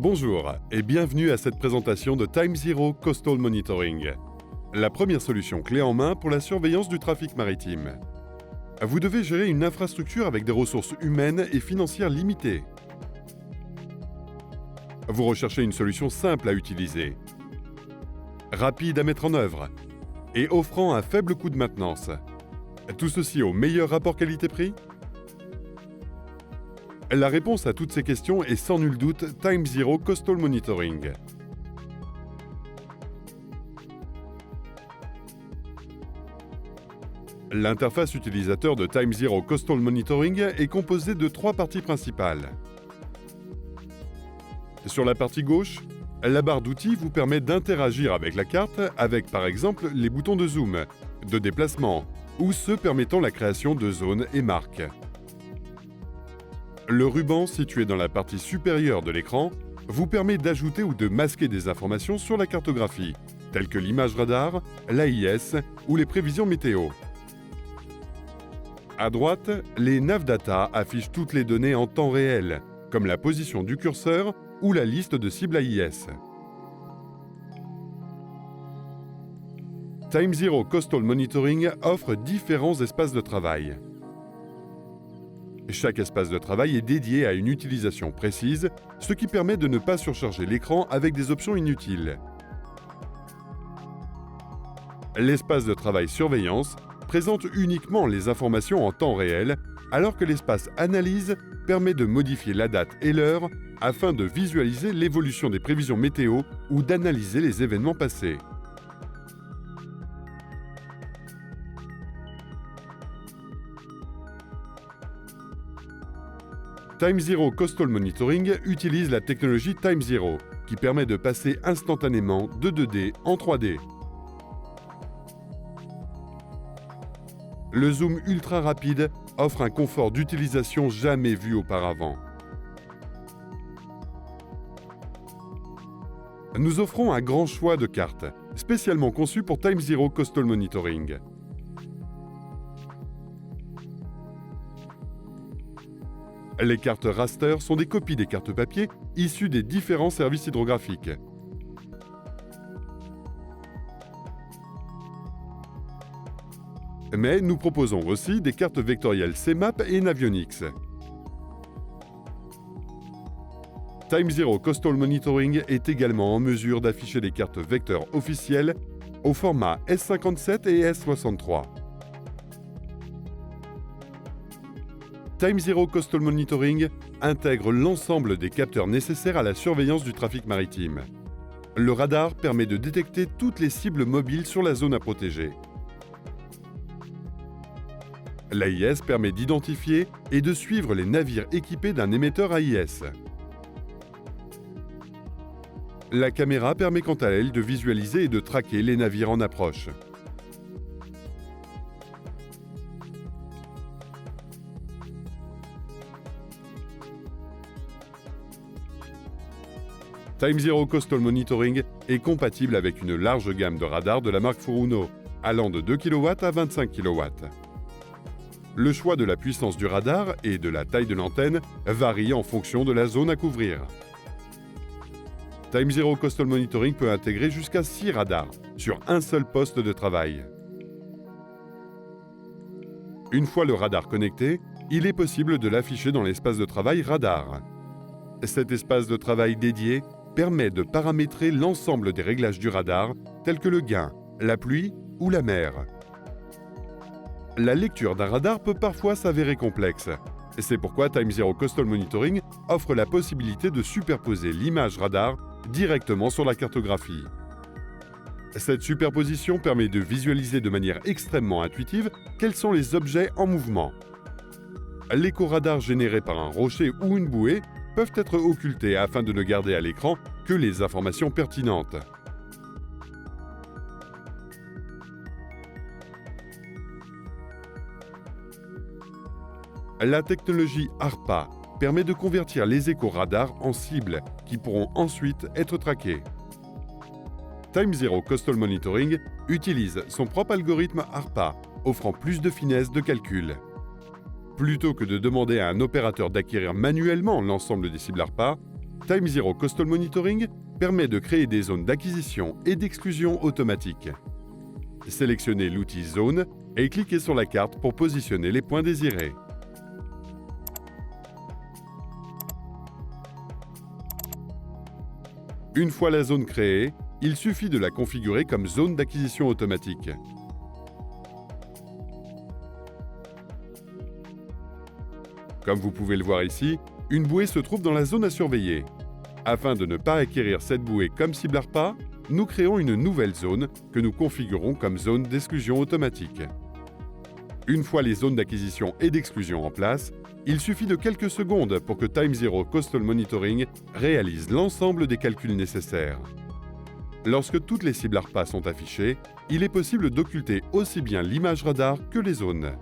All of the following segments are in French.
Bonjour et bienvenue à cette présentation de Time Zero Coastal Monitoring, la première solution clé en main pour la surveillance du trafic maritime. Vous devez gérer une infrastructure avec des ressources humaines et financières limitées. Vous recherchez une solution simple à utiliser, rapide à mettre en œuvre et offrant un faible coût de maintenance. Tout ceci au meilleur rapport qualité-prix? La réponse à toutes ces questions est sans nul doute Time Zero Coastal Monitoring. L'interface utilisateur de Time Zero Coastal Monitoring est composée de 3 parties principales. Sur la partie gauche, la barre d'outils vous permet d'interagir avec la carte avec par exemple les boutons de zoom, de déplacement ou ceux permettant la création de zones et marques. Le ruban situé dans la partie supérieure de l'écran vous permet d'ajouter ou de masquer des informations sur la cartographie, telles que l'image radar, l'AIS ou les prévisions météo. À droite, les Navdata affichent toutes les données en temps réel, comme la position du curseur ou la liste de cibles AIS. Time Zero Coastal Monitoring offre différents espaces de travail. Chaque espace de travail est dédié à une utilisation précise, ce qui permet de ne pas surcharger l'écran avec des options inutiles. L'espace de travail surveillance présente uniquement les informations en temps réel, alors que l'espace analyse permet de modifier la date et l'heure afin de visualiser l'évolution des prévisions météo ou d'analyser les événements passés. Time Zero Coastal Monitoring utilise la technologie Time Zero, qui permet de passer instantanément de 2D en 3D. Le zoom ultra rapide offre un confort d'utilisation jamais vu auparavant. Nous offrons un grand choix de cartes, spécialement conçues pour Time Zero Coastal Monitoring. Les cartes raster sont des copies des cartes papier issues des différents services hydrographiques. Mais nous proposons aussi des cartes vectorielles CMAP et Navionics. Time Zero Coastal Monitoring est également en mesure d'afficher des cartes vecteurs officielles au format S57 et S63. Time Zero Coastal Monitoring intègre l'ensemble des capteurs nécessaires à la surveillance du trafic maritime. Le radar permet de détecter toutes les cibles mobiles sur la zone à protéger. L'AIS permet d'identifier et de suivre les navires équipés d'un émetteur AIS. La caméra permet quant à elle de visualiser et de traquer les navires en approche. Time Zero Coastal Monitoring est compatible avec une large gamme de radars de la marque Furuno, allant de 2 kW à 25 kW. Le choix de la puissance du radar et de la taille de l'antenne varie en fonction de la zone à couvrir. Time Zero Coastal Monitoring peut intégrer jusqu'à 6 radars sur un seul poste de travail. Une fois le radar connecté, il est possible de l'afficher dans l'espace de travail radar. Cet espace de travail dédié permet de paramétrer l'ensemble des réglages du radar, tels que le gain, la pluie ou la mer. La lecture d'un radar peut parfois s'avérer complexe. C'est pourquoi Time Zero Coastal Monitoring offre la possibilité de superposer l'image radar directement sur la cartographie. Cette superposition permet de visualiser de manière extrêmement intuitive quels sont les objets en mouvement. L'écho-radar généré par un rocher ou une bouée peuvent être occultés afin de ne garder à l'écran que les informations pertinentes. La technologie ARPA permet de convertir les échos radars en cibles qui pourront ensuite être traquées. Time Zero Coastal Monitoring utilise son propre algorithme ARPA, offrant plus de finesse de calcul. Plutôt que de demander à un opérateur d'acquérir manuellement l'ensemble des cibles ARPA, Time Zero Coastal Monitoring permet de créer des zones d'acquisition et d'exclusion automatiques. Sélectionnez l'outil Zone et cliquez sur la carte pour positionner les points désirés. Une fois la zone créée, il suffit de la configurer comme zone d'acquisition automatique. Comme vous pouvez le voir ici, une bouée se trouve dans la zone à surveiller. Afin de ne pas acquérir cette bouée comme cible ARPA, nous créons une nouvelle zone que nous configurons comme zone d'exclusion automatique. Une fois les zones d'acquisition et d'exclusion en place, il suffit de quelques secondes pour que Time Zero Coastal Monitoring réalise l'ensemble des calculs nécessaires. Lorsque toutes les cibles ARPA sont affichées, il est possible d'occulter aussi bien l'image radar que les zones.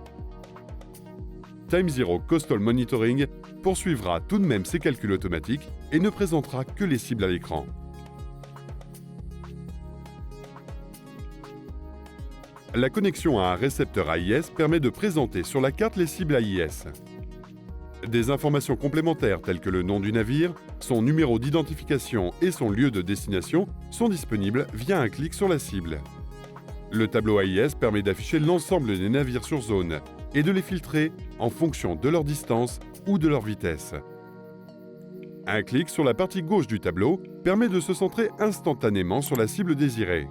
Time Zero Coastal Monitoring poursuivra tout de même ses calculs automatiques et ne présentera que les cibles à l'écran. La connexion à un récepteur AIS permet de présenter sur la carte les cibles AIS. Des informations complémentaires telles que le nom du navire, son numéro d'identification et son lieu de destination sont disponibles via un clic sur la cible. Le tableau AIS permet d'afficher l'ensemble des navires sur zone et de les filtrer en fonction de leur distance ou de leur vitesse. Un clic sur la partie gauche du tableau permet de se centrer instantanément sur la cible désirée.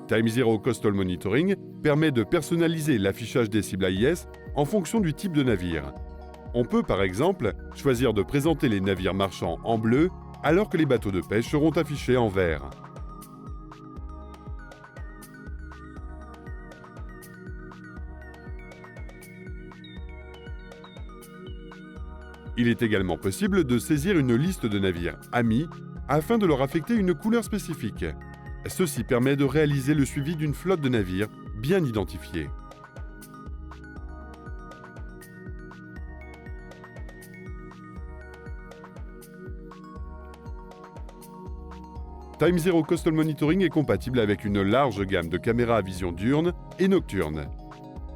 Time Zero Coastal Monitoring permet de personnaliser l'affichage des cibles AIS en fonction du type de navire. On peut par exemple choisir de présenter les navires marchands en bleu alors que les bateaux de pêche seront affichés en vert. Il est également possible de saisir une liste de navires amis afin de leur affecter une couleur spécifique. Ceci permet de réaliser le suivi d'une flotte de navires bien identifiés. Time Zero Coastal Monitoring est compatible avec une large gamme de caméras à vision diurne et nocturne.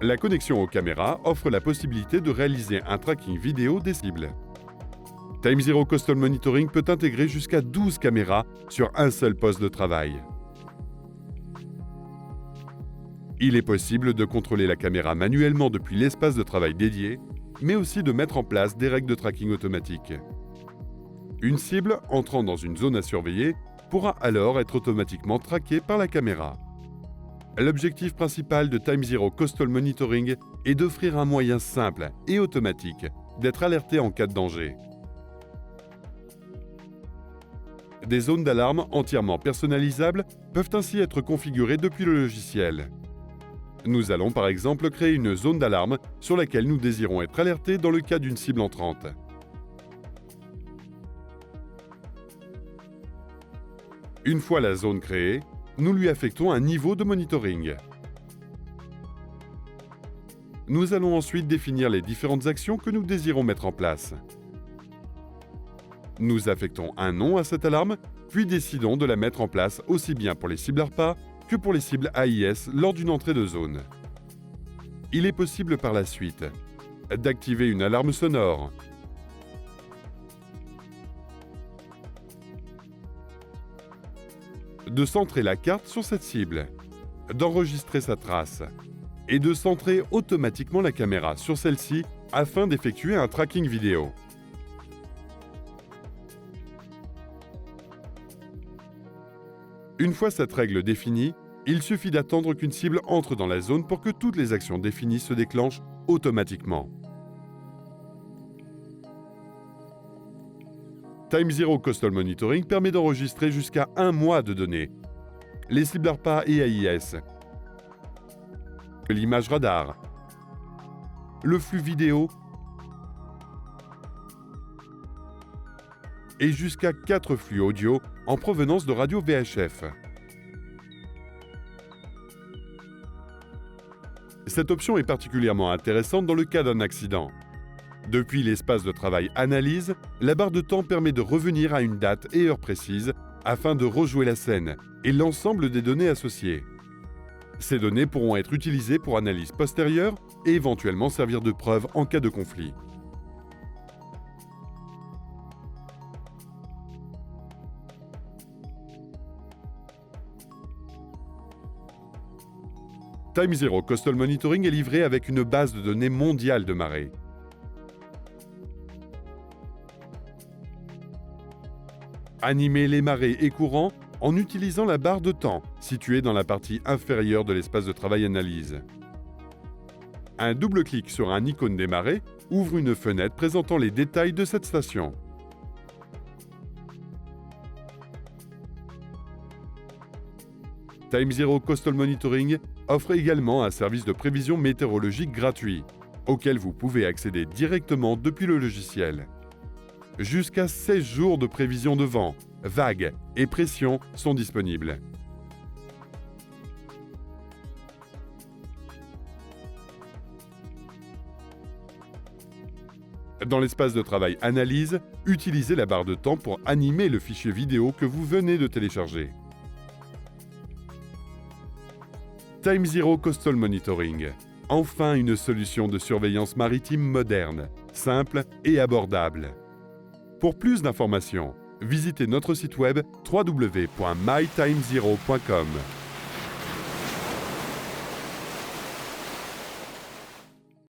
La connexion aux caméras offre la possibilité de réaliser un tracking vidéo des cibles. Time Zero Coastal Monitoring peut intégrer jusqu'à 12 caméras sur un seul poste de travail. Il est possible de contrôler la caméra manuellement depuis l'espace de travail dédié, mais aussi de mettre en place des règles de tracking automatique. Une cible entrant dans une zone à surveiller pourra alors être automatiquement traquée par la caméra. L'objectif principal de Time Zero Coastal Monitoring est d'offrir un moyen simple et automatique d'être alerté en cas de danger. Des zones d'alarme entièrement personnalisables peuvent ainsi être configurées depuis le logiciel. Nous allons par exemple créer une zone d'alarme sur laquelle nous désirons être alertés dans le cas d'une cible entrante. Une fois la zone créée, nous lui affectons un niveau de monitoring. Nous allons ensuite définir les différentes actions que nous désirons mettre en place. Nous affectons un nom à cette alarme, puis décidons de la mettre en place aussi bien pour les cibles ARPA que pour les cibles AIS lors d'une entrée de zone. Il est possible par la suite d'activer une alarme sonore, de centrer la carte sur cette cible, d'enregistrer sa trace et de centrer automatiquement la caméra sur celle-ci afin d'effectuer un tracking vidéo. Une fois cette règle définie, il suffit d'attendre qu'une cible entre dans la zone pour que toutes les actions définies se déclenchent automatiquement. Time Zero Coastal Monitoring permet d'enregistrer jusqu'à 1 mois de données. Les cibles ARPA et AIS, l'image radar, le flux vidéo et jusqu'à 4 flux audio en provenance de radio VHF. Cette option est particulièrement intéressante dans le cas d'un accident. Depuis l'espace de travail Analyse, la barre de temps permet de revenir à une date et heure précise afin de rejouer la scène et l'ensemble des données associées. Ces données pourront être utilisées pour analyse postérieure et éventuellement servir de preuve en cas de conflit. TimeZero Coastal Monitoring est livré avec une base de données mondiale de marée. Animez les marées et courants en utilisant la barre de temps située dans la partie inférieure de l'espace de travail analyse. Un double clic sur un icône des marées ouvre une fenêtre présentant les détails de cette station. TimeZero Coastal Monitoring offre également un service de prévision météorologique gratuit, auquel vous pouvez accéder directement depuis le logiciel. Jusqu'à 16 jours de prévision de vent, vagues et pression sont disponibles. Dans l'espace de travail Analyse, utilisez la barre de temps pour animer le fichier vidéo que vous venez de télécharger. TimeZero Coastal Monitoring. Enfin une solution de surveillance maritime moderne, simple et abordable. Pour plus d'informations, visitez notre site web www.mytimezero.com.